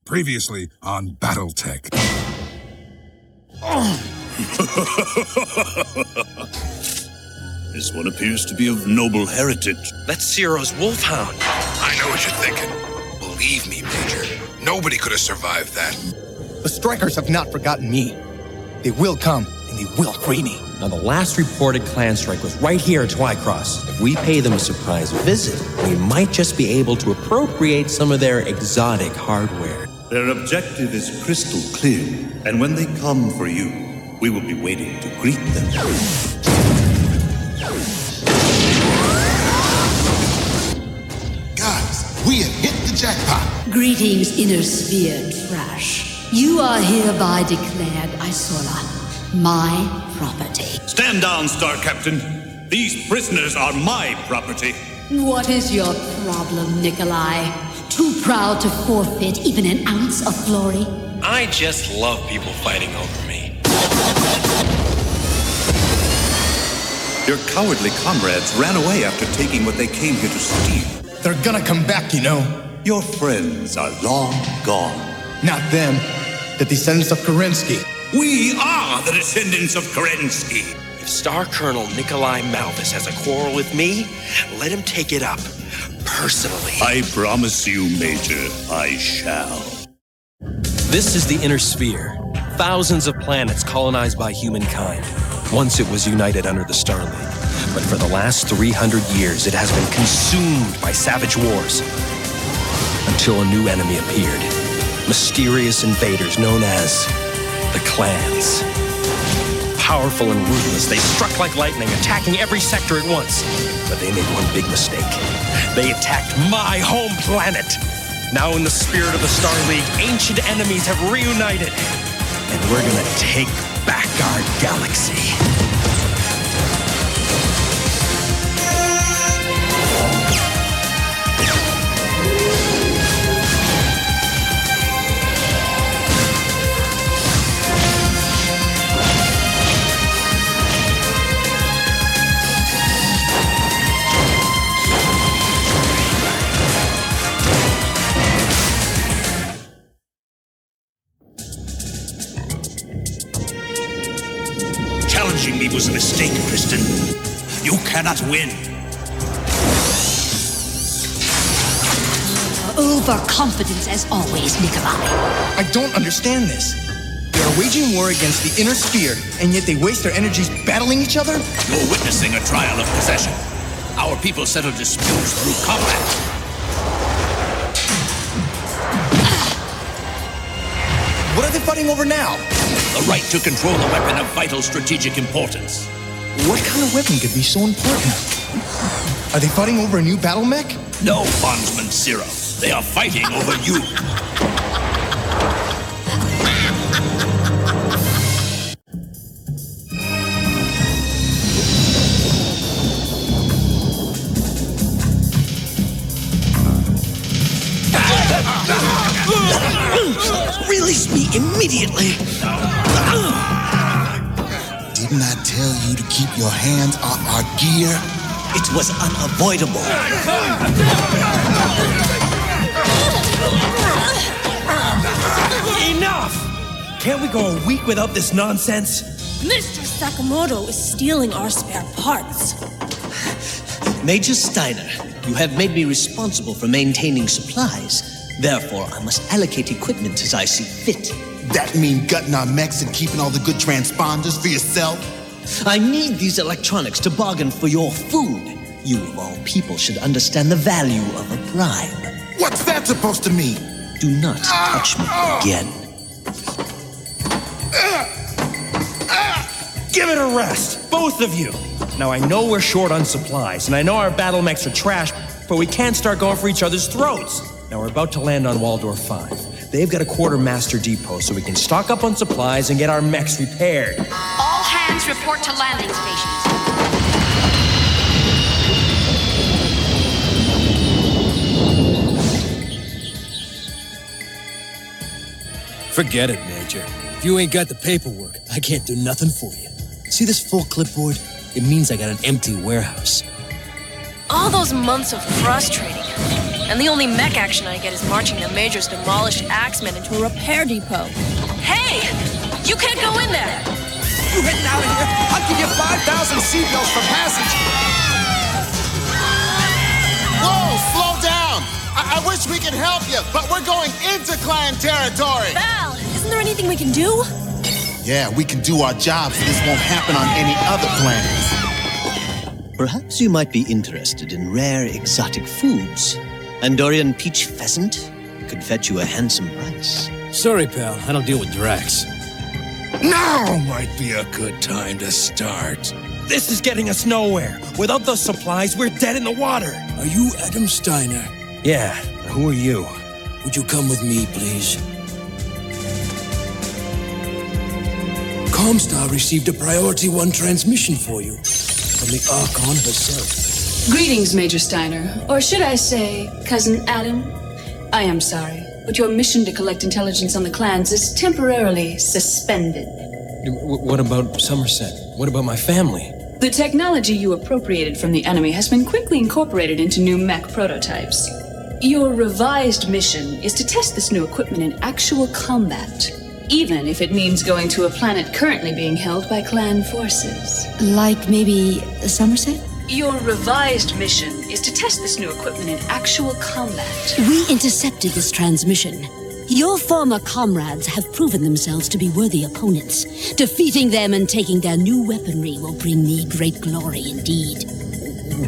Previously on BattleTech. This one appears to be of noble heritage. That's Ciro's wolfhound. I know what you're thinking. Believe me, Major. Nobody could have survived that. The strikers have not forgotten me. They will come, and they will free me. Now, the last reported clan strike was right here at Twycross. If we pay them a surprise visit, we might just be able to appropriate some of their exotic hardware. Their objective is crystal clear, and when they come for you, we will be waiting to greet them. Guys, we have hit the jackpot. Greetings, Inner Sphere trash. You are hereby declared Isola, my property. Stand down, Star Captain. These prisoners are my property. What is your problem, Nikolai? Too proud to forfeit even an ounce of glory? I just love people fighting over me. Your cowardly comrades ran away after taking what they came here to steal. They're gonna come back, you know. Your friends are long gone. Not them. The descendants of Kerensky. We are the descendants of Kerensky. If Star Colonel Nikolai Malvis has a quarrel with me, let him take it up. Personally. I promise you, Major, I shall. This is the Inner Sphere. Thousands of planets colonized by humankind. Once it was united under the Star League. But for the last 300 years, it has been consumed by savage wars. Until a new enemy appeared. Mysterious invaders known as the clans. Powerful and ruthless, they struck like lightning, attacking every sector at once. But they made one big mistake. They attacked my home planet. Now in the spirit of the Star League, ancient enemies have reunited. And we're gonna take back our galaxy. Challenging me was a mistake, Kristen. You cannot win. Overconfidence as always, Nikolai. I don't understand this. They are waging war against the Inner Sphere, and yet they waste their energies battling each other? You're witnessing a trial of possession. Our people settle disputes through combat. What are they fighting over now? The right to control a weapon of vital strategic importance. What kind of weapon could be so important? Are they fighting over a new battle mech? No, Bondsman Zero. They are fighting over you. Release me immediately! Didn't I tell you to keep your hands off our gear? It was unavoidable. Enough! Can't we go a week without this nonsense? Mr. Sakamoto is stealing our spare parts. Major Steiner, you have made me responsible for maintaining supplies. Therefore, I must allocate equipment as I see fit. That mean gutting our mechs and keeping all the good transponders for yourself? I need these electronics to bargain for your food. You of all people should understand the value of a bribe. What's that supposed to mean? Do not touch me again. Give it a rest, both of you. Now, I know we're short on supplies, and I know our battle mechs are trash, but we can't start going for each other's throats. Now, we're about to land on Waldorf 5. They've got a quartermaster depot, so we can stock up on supplies and get our mechs repaired. All hands report to landing stations. Forget it, Major. If you ain't got the paperwork, I can't do nothing for you. See this full clipboard? It means I got an empty warehouse. All those months of frustrating And the only mech action I get is marching the Major's demolished Axemen into a repair depot. Hey! You can't go in there! You heading out of here? I'll give you 5,000 seatbelts for passage. Whoa, slow down! I wish we could help you, but we're going into clan territory! Val, isn't there anything we can do? Yeah, we can do our job so this won't happen on any other planets. Perhaps you might be interested in rare exotic foods. Andorian peach pheasant could fetch you a handsome price. Sorry, pal. I don't deal with Drax. Now might be a good time to start. This is getting us nowhere. Without those supplies, we're dead in the water. Are you Adam Steiner? Yeah. Who are you? Would you come with me, please? Comstar received a Priority 1 transmission for you from the Archon herself. Greetings, Major Steiner. Or should I say, Cousin Adam? I am sorry, but your mission to collect intelligence on the clans is temporarily suspended. What about Somerset? What about my family? The technology you appropriated from the enemy has been quickly incorporated into new mech prototypes. Your revised mission is to test this new equipment in actual combat, even if it means going to a planet currently being held by clan forces. Like maybe Somerset? Your revised mission is to test this new equipment in actual combat. We intercepted this transmission. Your former comrades have proven themselves to be worthy opponents. Defeating them and taking their new weaponry will bring me great glory indeed.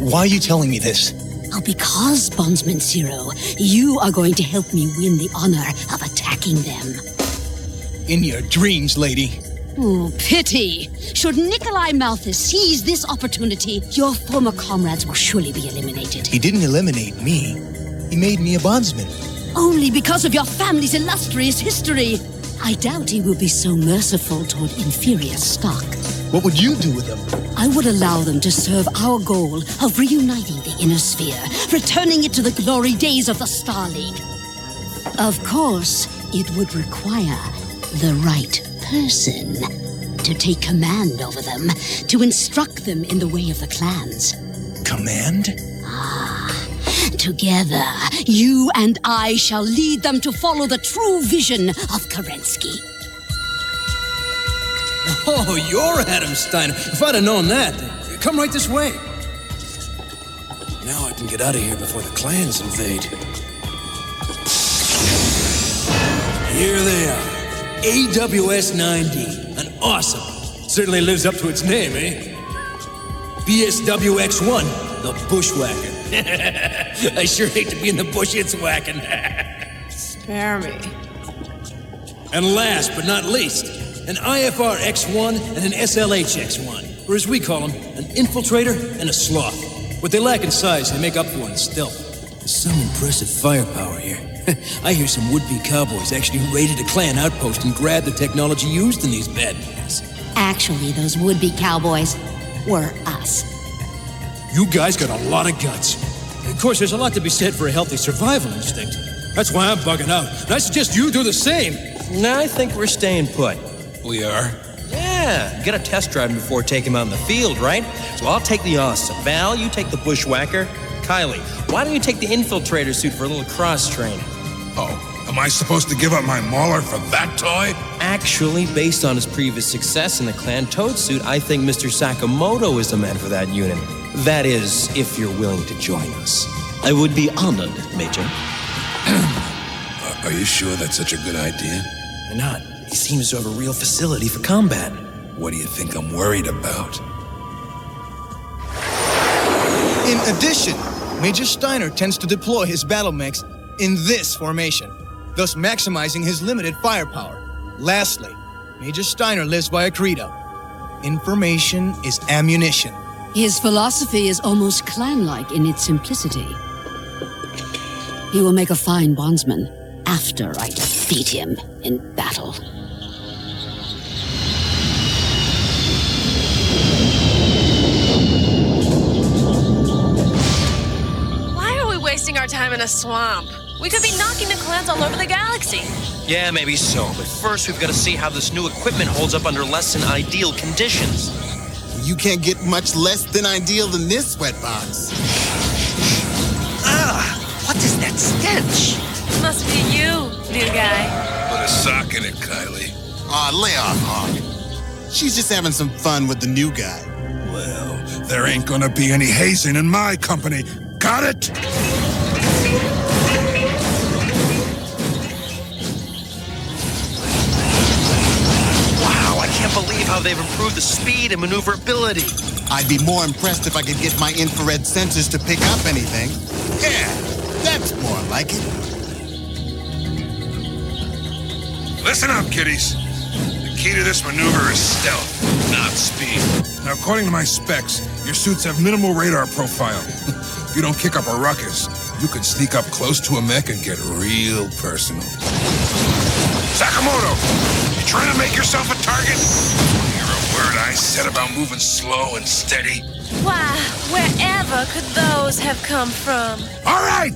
Why are you telling me this? Oh, because, Bondsman Zero, you are going to help me win the honor of attacking them. In your dreams, lady. Oh, pity. Should Nikolai Malthus seize this opportunity, your former comrades will surely be eliminated. He didn't eliminate me. He made me a bondsman. Only because of your family's illustrious history. I doubt he will be so merciful toward inferior stock. What would you do with them? I would allow them to serve our goal of reuniting the Inner Sphere, returning it to the glory days of the Star League. Of course, it would require the right person to take command over them, to instruct them in the way of the clans. Command? Together, you and I shall lead them to follow the true vision of Kerensky. Oh, you're Adam Steiner. If I'd have known that, come right this way. Now I can get out of here before the clans invade. Here they are. AWS 9D. An awesome. Certainly lives up to its name, eh? BSWX1, the Bushwhacker. I sure hate to be in the bush it's whacking. Spare me. And last but not least, an IFR X1 and an SLH X1, or as we call them, an infiltrator and a sloth. What they lack in size, they make up for in stealth. There's some impressive firepower here. I hear some would-be cowboys actually raided a clan outpost and grabbed the technology used in these bad boys. Actually, those would-be cowboys were us. You guys got a lot of guts. Of course, there's a lot to be said for a healthy survival instinct. That's why I'm bugging out. And I suggest you do the same. No, I think we're staying put. We are? Yeah, get a test drive before taking him out in the field, right? So I'll take the awesome. Val, you take the Bushwhacker. Kylie, why don't you take the infiltrator suit for a little cross-training? Oh, am I supposed to give up my Mauler for that toy? Actually, based on his previous success in the Clan Toad suit, I think Mr. Sakamoto is the man for that unit. That is, if you're willing to join us. I would be honored, Major. Are you sure that's such a good idea? Why not? He seems to have a real facility for combat. What do you think I'm worried about? In addition, Major Steiner tends to deploy his battle mechs in this formation, thus maximizing his limited firepower. Lastly, Major Steiner lives by a credo. Information is ammunition. His philosophy is almost clan-like in its simplicity. He will make a fine bondsman after I defeat him in battle. Why are we wasting our time in a swamp? We could be knocking the clans all over the galaxy. Yeah, maybe so, but first we've got to see how this new equipment holds up under less than ideal conditions. You can't get much less than ideal than this sweatbox. What is that stench. Must be you, new guy. Put a sock in it, Kylie. Aw, lay off, Hawk. She's just having some fun with the new guy. Well, there ain't gonna be any hazing in my company. Got it? Wow, I can't believe how they've improved the speed and maneuverability. I'd be more impressed if I could get my infrared sensors to pick up anything. Yeah, that's more like it. Listen up, kiddies. The key to this maneuver is stealth, not speed. Now, according to my specs, your suits have minimal radar profile. If you don't kick up a ruckus, you can sneak up close to a mech and get real personal. Sakamoto, you trying to make yourself a target? Hear a word I said about moving slow and steady? Why, wherever could those have come from? All right!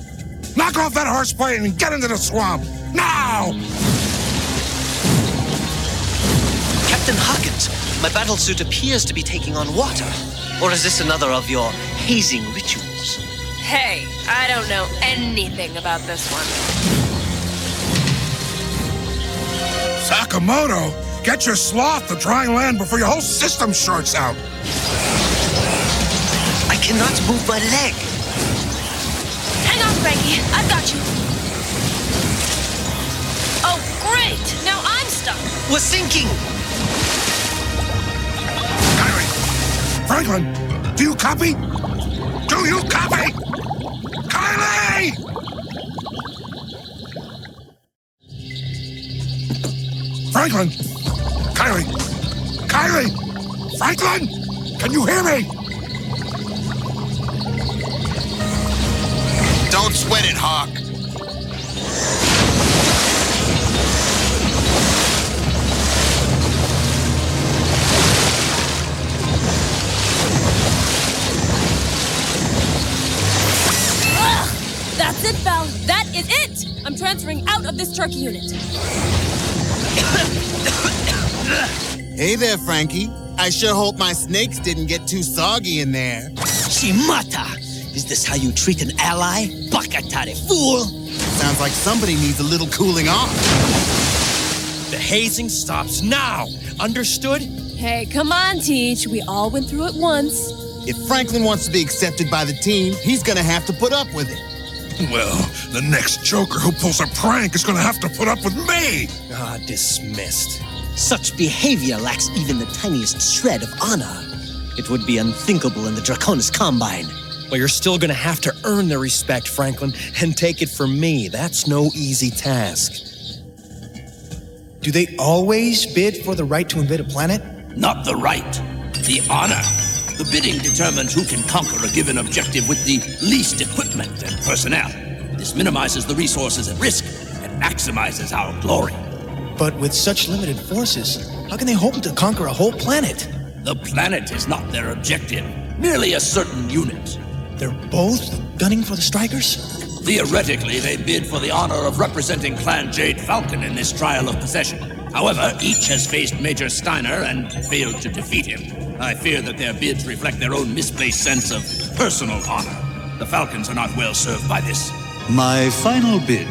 Knock off that horseplay and get into the swamp! Now! Captain Hawkins, my battlesuit appears to be taking on water. Or is this another of your hazing rituals? Hey, I don't know anything about this one. Sakamoto, get your sloth to dry land before your whole system shorts out. I cannot move my leg. Hang on, Frankie. I've got you. Oh, great. Now I'm stuck. We're sinking. Kylie! Franklin! Do you copy? Do you copy? Kylie! Franklin! Kylie! Kylie! Franklin! Can you hear me? Don't sweat it, Hawk. That's it, Val. That is it! I'm transferring out of this turkey unit. Hey there, Frankie. I sure hope my snakes didn't get too soggy in there. Shimata! Is this how you treat an ally? Bakatare, fool! Sounds like somebody needs a little cooling off. The hazing stops now. Understood? Hey, come on, Teach. We all went through it once. If Franklin wants to be accepted by the team, he's gonna have to put up with it. Well, the next Joker who pulls a prank is gonna have to put up with me! Ah, dismissed. Such behavior lacks even the tiniest shred of honor. It would be unthinkable in the Draconis Combine. Well, you're still gonna have to earn their respect, Franklin, and take it from me. That's no easy task. Do they always bid for the right to invade a planet? Not the right, the honor. The bidding determines who can conquer a given objective with the least equipment and personnel. This minimizes the resources at risk and maximizes our glory. But with such limited forces, how can they hope to conquer a whole planet? The planet is not their objective, merely a certain unit. They're both gunning for the strikers? Theoretically, they bid for the honor of representing Clan Jade Falcon in this trial of possession. However, each has faced Major Steiner and failed to defeat him. I fear that their bids reflect their own misplaced sense of personal honor. The Falcons are not well served by this. My final bid.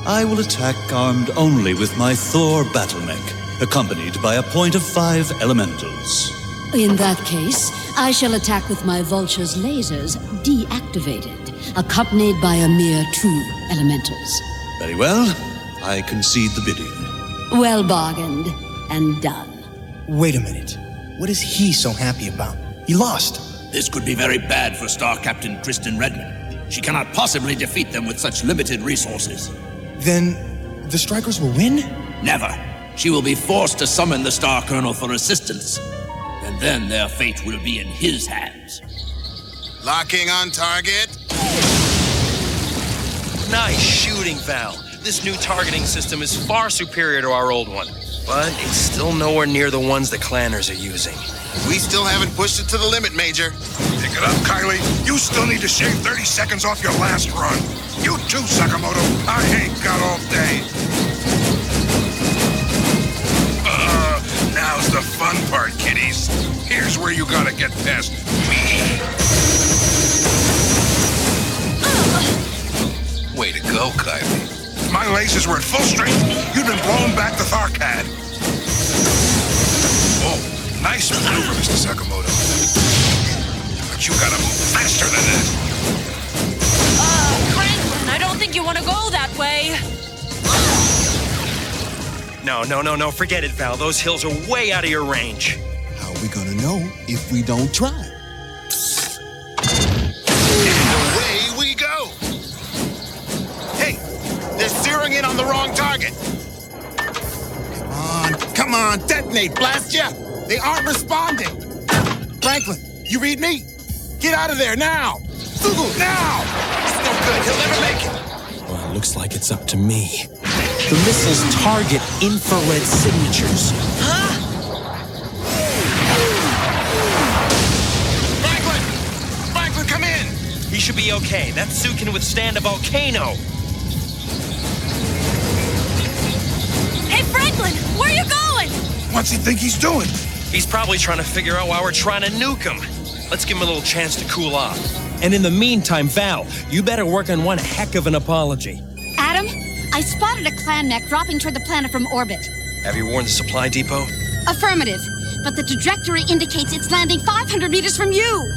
I will attack armed only with my Thor battle mech, accompanied by a point of 5 elementals. In that case, I shall attack with my Vulture's lasers deactivated, accompanied by a mere 2 elementals. Very well. I concede the bidding. Well bargained and done. Wait a minute. What is he so happy about? He lost. This could be very bad for Star Captain Kristen Redmond. She cannot possibly defeat them with such limited resources. Then the strikers will win? Never. She will be forced to summon the Star Colonel for assistance. And then their fate will be in his hands. Locking on target. Nice shooting, Val. This new targeting system is far superior to our old one. But it's still nowhere near the ones the Clanners are using. We still haven't pushed it to the limit, Major. Pick it up, Kylie. You still need to shave 30 seconds off your last run. You too, Sakamoto. I ain't got all day. Now's the fun part, kiddies. Here's where you gotta get past me. Way to Kylie. If my lasers were at full strength, you'd been blown back to Tharkad. Oh, nice maneuver, Mr. Sakamoto. But you gotta move faster than that. Franklin, I don't think you want to go that way. No, forget it, Val. Those hills are way out of your range. How are we gonna know if we don't try? And away we go! Hey, they're zeroing in on the wrong target. Come on, detonate, blast ya! They aren't responding. Franklin, you read me? Get out of there now! Sugu, now! It's no good, he'll never make it. Well, it looks like it's up to me. The missiles target infrared signatures. Huh? Franklin, come in! He should be okay. That suit can withstand a volcano. Hey, Franklin, where are you going? What's he think he's doing? He's probably trying to figure out why we're trying to nuke him. Let's give him a little chance to cool off. And in the meantime, Val, you better work on one heck of an apology. Adam, I spotted a clan mech dropping toward the planet from orbit. Have you warned the supply depot? Affirmative, but the trajectory indicates it's landing 500 meters from you.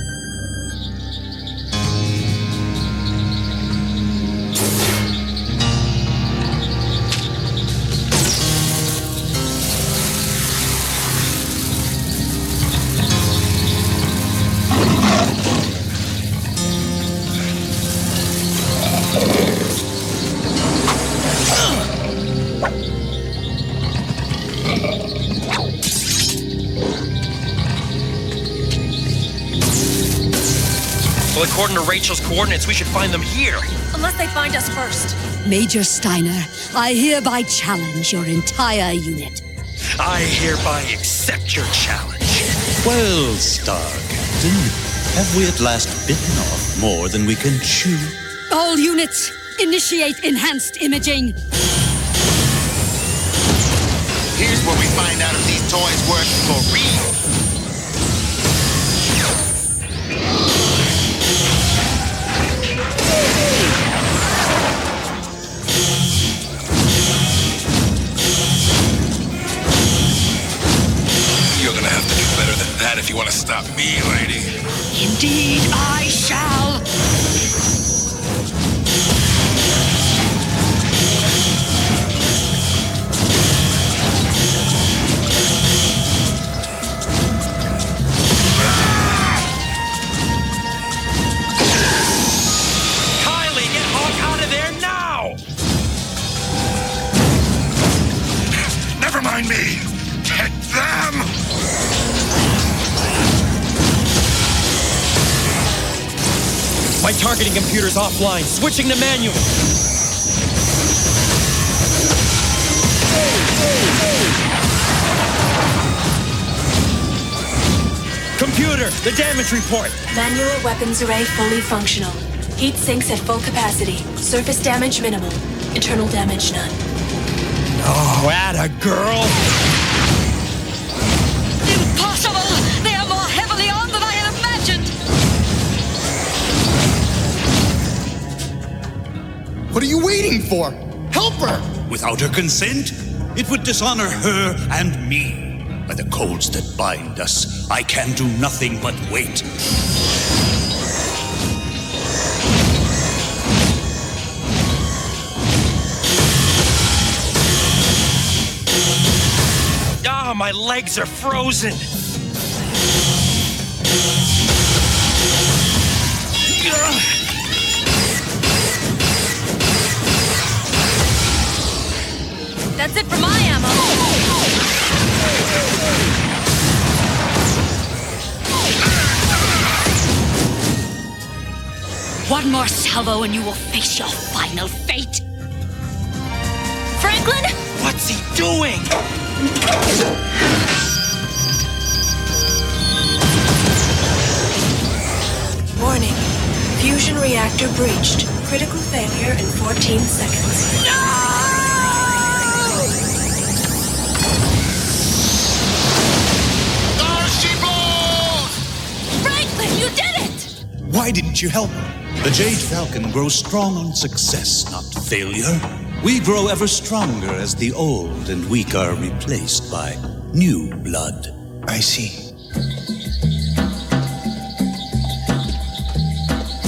Well, according to Rachel's coordinates, we should find them here. Unless they find us first. Major Steiner, I hereby challenge your entire unit. I hereby accept your challenge. Well, Star Captain, have we at last bitten off more than we can chew? All units, initiate enhanced imaging. Here's where we find out if these toys work for real. You're gonna have to do better than that if you want to stop me, lady. Indeed, I shall. Kylie, get Hawk out of there now! Never mind me. Get them! My targeting computer's offline. Switching to manual. Computer, the damage report. Manual weapons array fully functional. Heat sinks at full capacity. Surface damage minimal. Internal damage none. Oh, atta girl. Impossible! They are more heavily armed than I had imagined! What are you waiting for? Help her! Without her consent, it would dishonor her and me. By the codes that bind us, I can do nothing but wait. Ah, my legs are frozen. That's it for my ammo. One more salvo and you will face your final fate. Franklin? What's he doing? Warning. Fusion reactor breached. Critical failure in 14 seconds. There she blows! Franklin, you did it! Why didn't you help her? The Jade Falcon grows strong on success, not failure. We grow ever stronger as the old and weak are replaced by new blood. I see.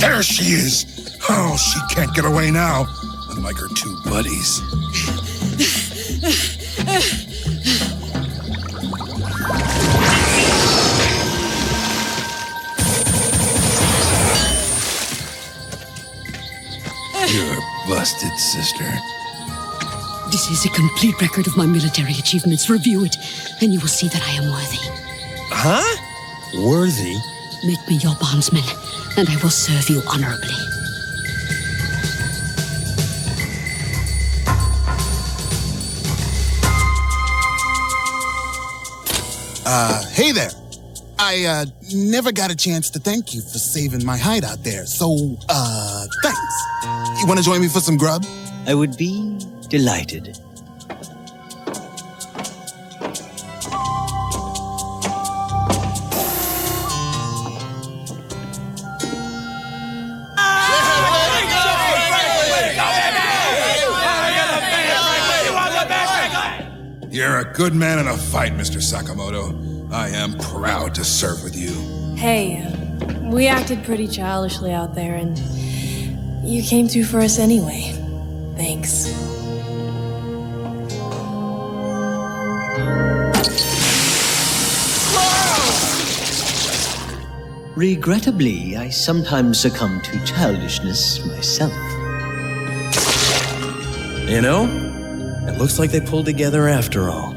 There she is! Oh, she can't get away now, unlike her two buddies. You're busted, sister. This is a complete record of my military achievements. Review it, and you will see that I am worthy. Huh? Worthy? Make me your bondsman, and I will serve you honorably. Hey there. I never got a chance to thank you for saving my hide out there, so, thanks. You want to join me for some grub? I would be delighted. You're a good man in a fight, Mr. Sakamoto. I am proud to serve with you. Hey, we acted pretty childishly out there, and you came through for us anyway. Thanks. Regrettably, I sometimes succumb to childishness myself. You know, it looks like they pulled together after all.